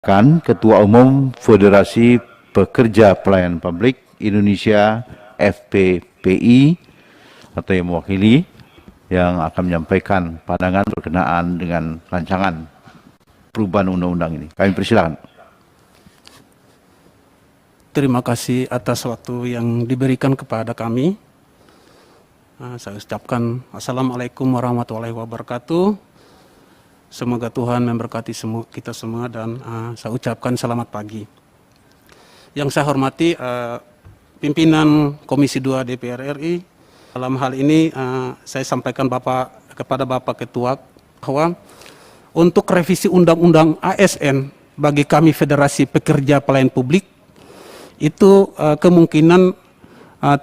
Ketua Umum Federasi Pekerja Pelayanan Publik Indonesia FPPI atau yang mewakili yang akan menyampaikan pandangan berkenaan dengan rancangan perubahan undang-undang ini. Kami persilakan. Terima kasih atas waktu yang diberikan kepada kami. Saya ucapkan Assalamualaikum warahmatullahi wabarakatuh. Semoga Tuhan memberkati kita semua dan saya ucapkan selamat pagi. Yang saya hormati pimpinan Komisi 2 DPR RI. Dalam hal ini saya sampaikan kepada Bapak Ketua bahwa untuk revisi Undang-Undang ASN bagi kami Federasi Pekerja Pelayanan Publik itu kemungkinan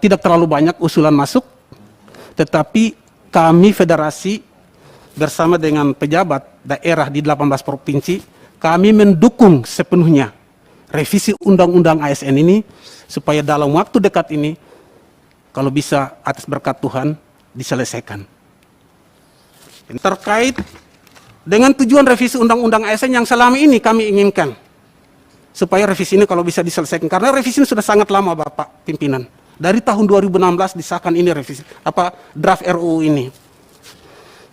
tidak terlalu banyak usulan masuk, tetapi kami federasi bersama dengan pejabat daerah di 18 provinsi, kami mendukung sepenuhnya revisi Undang-Undang ASN ini supaya dalam waktu dekat ini, kalau bisa atas berkat Tuhan, diselesaikan. Terkait dengan tujuan revisi Undang-Undang ASN yang selama ini kami inginkan, supaya revisi ini kalau bisa diselesaikan, karena revisi ini sudah sangat lama Bapak Pimpinan. Dari tahun 2016 disahkan ini revisi, draft RUU ini.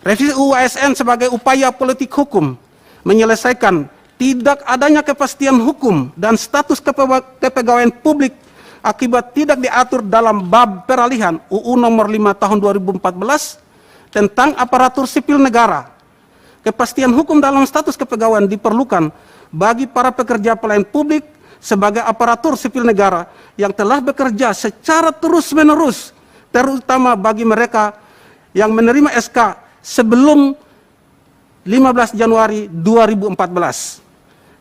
Revisi UU ASN sebagai upaya politik hukum menyelesaikan tidak adanya kepastian hukum dan status kepegawaian publik akibat tidak diatur dalam bab peralihan UU nomor 5 tahun 2014 tentang aparatur sipil negara. Kepastian hukum dalam status kepegawaian diperlukan bagi para pekerja pelayanan publik sebagai aparatur sipil negara yang telah bekerja secara terus-menerus, terutama bagi mereka yang menerima SK sebelum 15 Januari 2014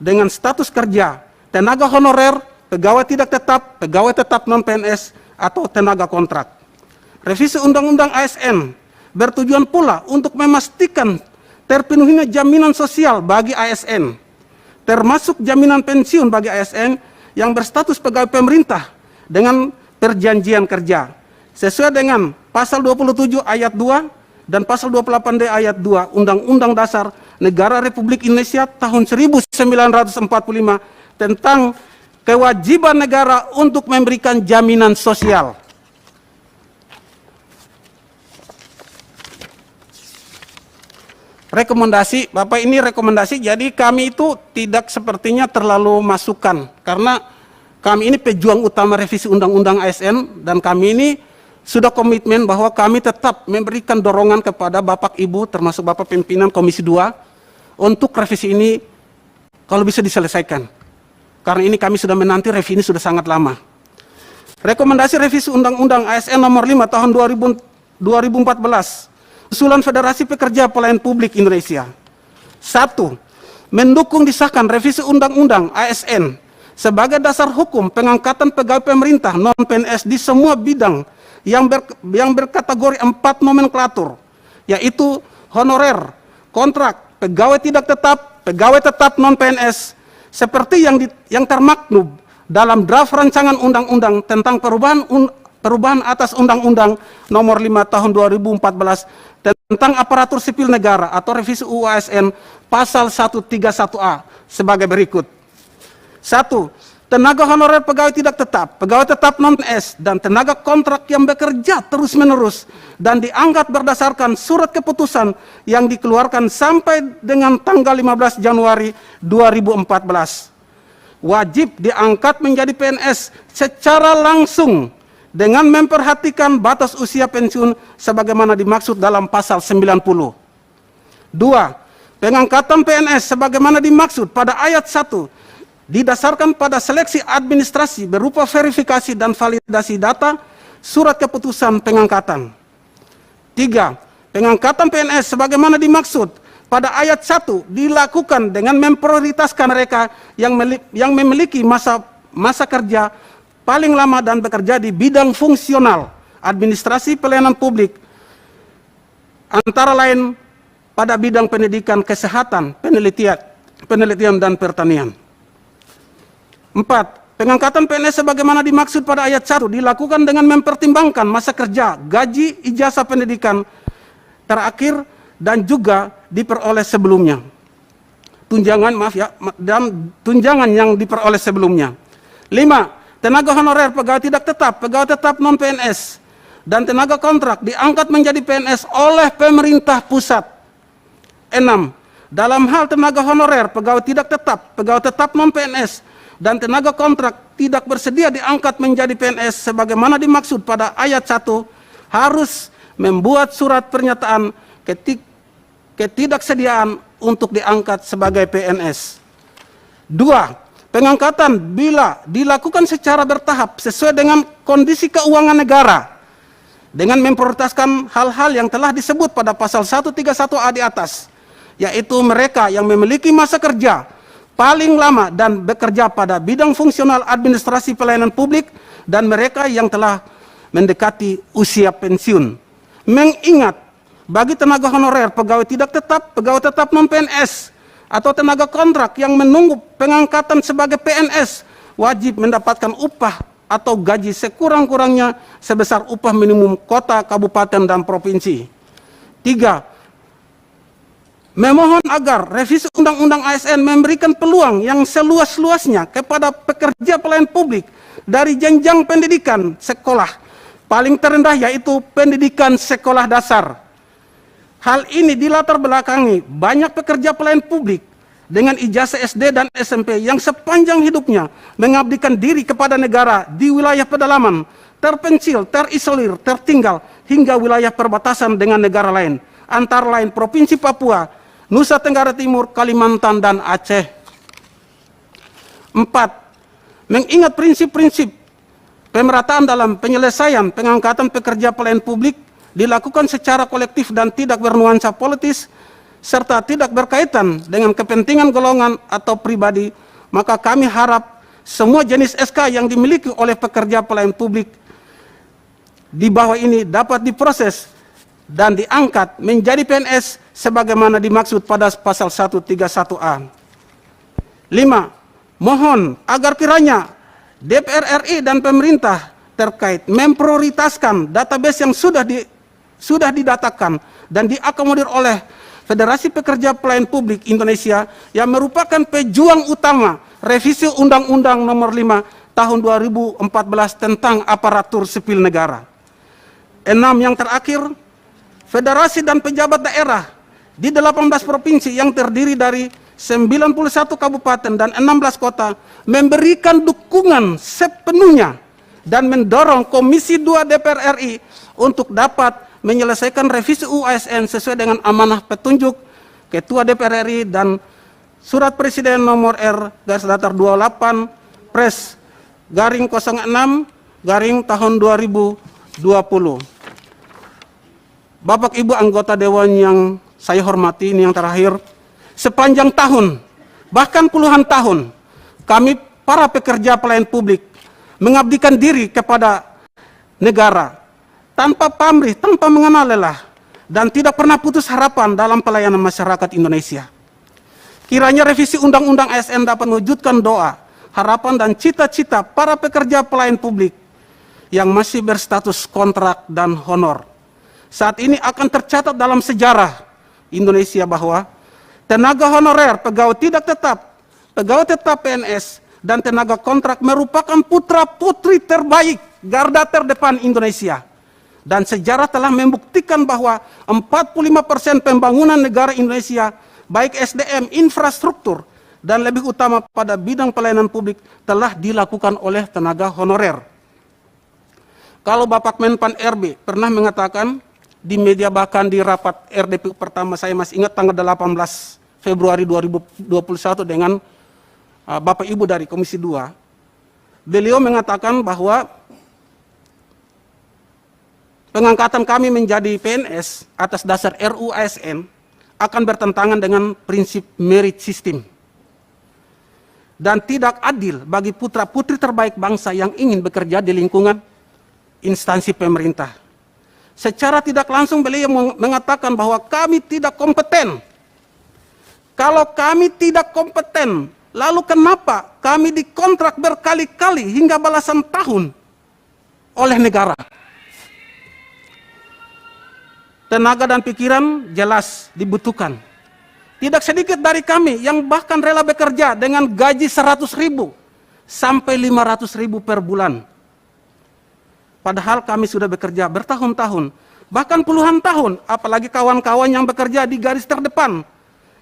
dengan status kerja, tenaga honorer, pegawai tidak tetap, pegawai tetap non-PNS, atau tenaga kontrak. Revisi Undang-Undang ASN bertujuan pula untuk memastikan terpenuhinya jaminan sosial bagi ASN, termasuk jaminan pensiun bagi ASN yang berstatus pegawai pemerintah dengan perjanjian kerja, sesuai dengan Pasal 27 Ayat 2 dan Pasal 28D Ayat 2 Undang-Undang Dasar Negara Republik Indonesia tahun 1945 tentang kewajiban negara untuk memberikan jaminan sosial. Rekomendasi, Bapak, ini rekomendasi, jadi kami itu tidak sepertinya terlalu masukan, karena kami ini pejuang utama revisi Undang-Undang ASN, dan kami ini sudah komitmen bahwa kami tetap memberikan dorongan kepada Bapak Ibu, termasuk Bapak Pimpinan Komisi 2, untuk revisi ini kalau bisa diselesaikan. Karena ini kami sudah menanti revisi ini sudah sangat lama. Rekomendasi revisi Undang-Undang ASN nomor 5 tahun 2014, usulan Federasi Pekerja Pelayanan Publik Indonesia. 1. Mendukung disahkan revisi Undang-Undang ASN sebagai dasar hukum pengangkatan pegawai pemerintah non-PNS di semua bidang yang berkategori 4 nomenklatur, yaitu honorer, kontrak, pegawai tidak tetap, pegawai tetap non-PNS, seperti yang termaktub dalam draft rancangan undang-undang tentang perubahan atas Undang-Undang nomor 5 tahun 2014 tentang aparatur sipil negara atau revisi UU ASN pasal 131A sebagai berikut. 1. Tenaga honorer pegawai tidak tetap, pegawai tetap non-PNS, dan tenaga kontrak yang bekerja terus-menerus dan diangkat berdasarkan surat keputusan yang dikeluarkan sampai dengan tanggal 15 Januari 2014. Wajib diangkat menjadi PNS secara langsung dengan memperhatikan batas usia pensiun sebagaimana dimaksud dalam pasal 90. 2. Pengangkatan PNS sebagaimana dimaksud pada ayat 1 didasarkan pada seleksi administrasi berupa verifikasi dan validasi data surat keputusan pengangkatan. 3. Pengangkatan PNS sebagaimana dimaksud pada ayat 1 dilakukan dengan memprioritaskan mereka yang memiliki masa kerja paling lama dan bekerja di bidang fungsional administrasi pelayanan publik, antara lain pada bidang pendidikan, kesehatan, penelitian dan pertanian. 4. Pengangkatan PNS sebagaimana dimaksud pada ayat 1 dilakukan dengan mempertimbangkan masa kerja, gaji, ijazah pendidikan terakhir, dan juga diperoleh sebelumnya. tunjangan, dan tunjangan yang diperoleh sebelumnya. 5. Tenaga honorer pegawai tidak tetap, pegawai tetap non-PNS, dan tenaga kontrak diangkat menjadi PNS oleh pemerintah pusat. 6. Dalam hal tenaga honorer, pegawai tidak tetap, pegawai tetap non-PNS, dan tenaga kontrak tidak bersedia diangkat menjadi PNS sebagaimana dimaksud pada ayat 1, harus membuat surat pernyataan ketidaksediaan untuk diangkat sebagai PNS. 2. Pengangkatan bila dilakukan secara bertahap sesuai dengan kondisi keuangan negara dengan memprioritaskan hal-hal yang telah disebut pada pasal 131A di atas, yaitu mereka yang memiliki masa kerja paling lama dan bekerja pada bidang fungsional administrasi pelayanan publik dan mereka yang telah mendekati usia pensiun. Mengingat bagi tenaga honorer, pegawai tidak tetap, pegawai tetap non-PNS, atau tenaga kontrak yang menunggu pengangkatan sebagai PNS, wajib mendapatkan upah atau gaji sekurang-kurangnya sebesar upah minimum kota, kabupaten, dan provinsi. 3. Memohon agar revisi Undang-Undang ASN memberikan peluang yang seluas-luasnya kepada pekerja pelayan publik dari jenjang pendidikan sekolah paling terendah, yaitu pendidikan sekolah dasar. Hal ini dilatar belakangi banyak pekerja pelayan publik dengan ijazah SD dan SMP yang sepanjang hidupnya mengabdikan diri kepada negara di wilayah pedalaman, terpencil, terisolir, tertinggal, hingga wilayah perbatasan dengan negara lain, antara lain Provinsi Papua, Nusa Tenggara Timur, Kalimantan, dan Aceh. 4. Mengingat prinsip-prinsip pemerataan dalam penyelesaian pengangkatan pekerja pelayan publik dilakukan secara kolektif dan tidak bernuansa politis, serta tidak berkaitan dengan kepentingan golongan atau pribadi, maka kami harap semua jenis SK yang dimiliki oleh pekerja pelayan publik di bawah ini dapat diproses dan diangkat menjadi PNS sebagaimana dimaksud pada pasal 131A. 5. Mohon agar kiranya DPR RI dan pemerintah terkait memprioritaskan database yang sudah didatakan dan diakomodir oleh Federasi Pekerja Pelayan Publik Indonesia yang merupakan pejuang utama revisi Undang-Undang Nomor 5 Tahun 2014 tentang aparatur sipil negara. 6. Yang terakhir, federasi dan pejabat daerah di 18 provinsi yang terdiri dari 91 kabupaten dan 16 kota memberikan dukungan sepenuhnya dan mendorong Komisi 2 DPR RI untuk dapat menyelesaikan revisi UU ASN sesuai dengan amanah petunjuk Ketua DPR RI dan Surat Presiden nomor R/28 Pres garing 06 garing tahun 2020. Bapak Ibu anggota Dewan yang saya hormati, ini yang terakhir, sepanjang tahun, bahkan puluhan tahun, kami para pekerja pelayan publik mengabdikan diri kepada negara tanpa pamrih, tanpa mengenal lelah, dan tidak pernah putus harapan dalam pelayanan masyarakat Indonesia. Kiranya revisi Undang-Undang ASN dapat mewujudkan doa, harapan, dan cita-cita para pekerja pelayan publik yang masih berstatus kontrak dan honor. Saat ini akan tercatat dalam sejarah Indonesia bahwa tenaga honorer, pegawai tidak tetap, pegawai tetap PNS, dan tenaga kontrak merupakan putra-putri terbaik garda terdepan Indonesia. Dan sejarah telah membuktikan bahwa 45% pembangunan negara Indonesia, baik SDM, infrastruktur, dan lebih utama pada bidang pelayanan publik telah dilakukan oleh tenaga honorer. Kalau Bapak Menpan RB pernah mengatakan di media, bahkan di rapat RDP pertama, saya masih ingat tanggal 18 Februari 2021 dengan Bapak Ibu dari Komisi 2, beliau mengatakan bahwa pengangkatan kami menjadi PNS atas dasar RUU ASN akan bertentangan dengan prinsip merit system dan tidak adil bagi putra-putri terbaik bangsa yang ingin bekerja di lingkungan instansi pemerintah. Secara tidak langsung beliau mengatakan bahwa kami tidak kompeten. Kalau kami tidak kompeten, lalu kenapa kami dikontrak berkali-kali hingga belasan tahun oleh negara? Tenaga dan pikiran jelas dibutuhkan. Tidak sedikit dari kami yang bahkan rela bekerja dengan gaji 100.000 sampai 500.000 per bulan. Padahal kami sudah bekerja bertahun-tahun, bahkan puluhan tahun, apalagi kawan-kawan yang bekerja di garis terdepan,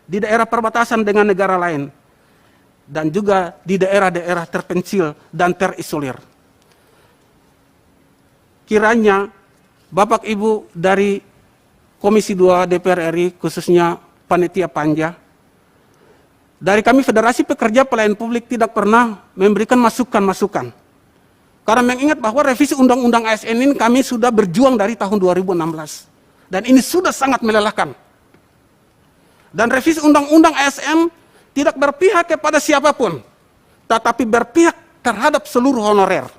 di daerah perbatasan dengan negara lain, dan juga di daerah-daerah terpencil dan terisolir. Kiranya Bapak Ibu dari Komisi 2 DPR RI, khususnya Panitia Panja, dari kami Federasi Pekerja Pelayan Publik tidak pernah memberikan masukan-masukan. Karena mengingat bahwa revisi Undang-Undang ASN ini kami sudah berjuang dari tahun 2016. Dan ini sudah sangat melelahkan. Dan revisi Undang-Undang ASN tidak berpihak kepada siapapun, tetapi berpihak terhadap seluruh honorer.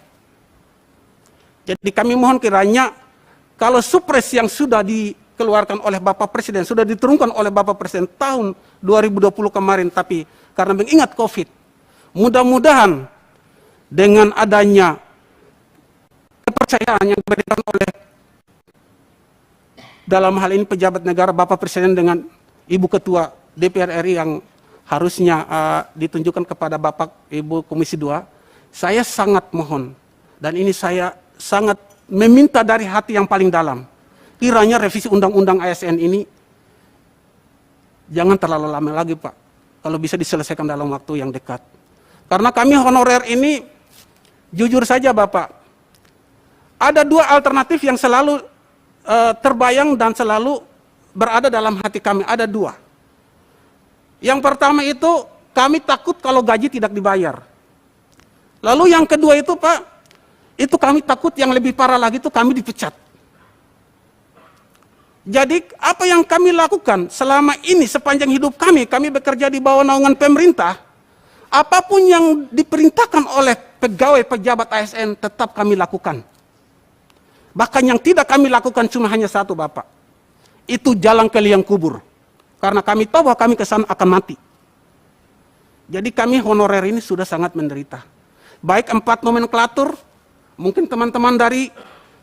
Jadi kami mohon kiranya, kalau supres yang sudah dikeluarkan oleh Bapak Presiden, sudah diturunkan oleh Bapak Presiden tahun 2020 kemarin, tapi karena mengingat COVID, mudah-mudahan dengan adanya kepercayaan yang diberikan oleh dalam hal ini pejabat negara, Bapak Presiden dengan Ibu Ketua DPR RI yang harusnya ditunjukkan kepada Bapak Ibu Komisi 2, saya sangat mohon, dan ini saya sangat meminta dari hati yang paling dalam, kiranya revisi Undang-Undang ASN ini jangan terlalu lama lagi, Pak. Kalau bisa diselesaikan dalam waktu yang dekat. Karena kami honorer ini, jujur saja Bapak, ada dua alternatif yang selalu terbayang dan selalu berada dalam hati kami. Ada dua. Yang pertama itu, kami takut kalau gaji tidak dibayar. Lalu yang kedua itu, Pak, itu kami takut yang lebih parah lagi itu kami dipecat. Jadi apa yang kami lakukan selama ini sepanjang hidup kami bekerja di bawah naungan pemerintah, apapun yang diperintahkan oleh pegawai pejabat ASN tetap kami lakukan. Bahkan yang tidak kami lakukan cuma hanya satu, Bapak. Itu jalan ke liang kubur. Karena kami tahu bahwa kami kesana akan mati. Jadi kami honorer ini sudah sangat menderita. Baik 4 nomenklatur, mungkin teman-teman dari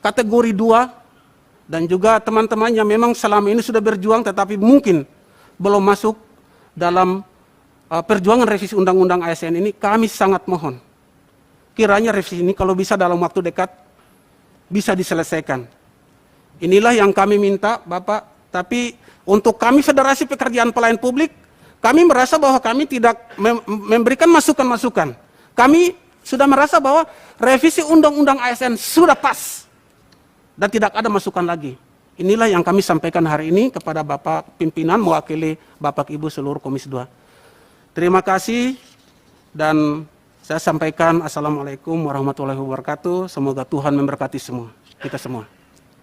kategori 2, dan juga teman-teman yang memang selama ini sudah berjuang tetapi mungkin belum masuk dalam perjuangan revisi Undang-Undang ASN ini, kami sangat mohon. Kiranya revisi ini kalau bisa dalam waktu dekat bisa diselesaikan. Inilah yang kami minta, Bapak. Tapi untuk kami Federasi Pekerjaan Pelayan Publik, kami merasa bahwa kami tidak memberikan masukan-masukan. Kami sudah merasa bahwa revisi Undang-Undang ASN sudah pas. Dan tidak ada masukan lagi. Inilah yang kami sampaikan hari ini kepada Bapak Pimpinan mewakili Bapak Ibu seluruh Komisi 2. Terima kasih dan saya sampaikan Assalamualaikum warahmatullahi wabarakatuh. Semoga Tuhan memberkati semua, kita semua.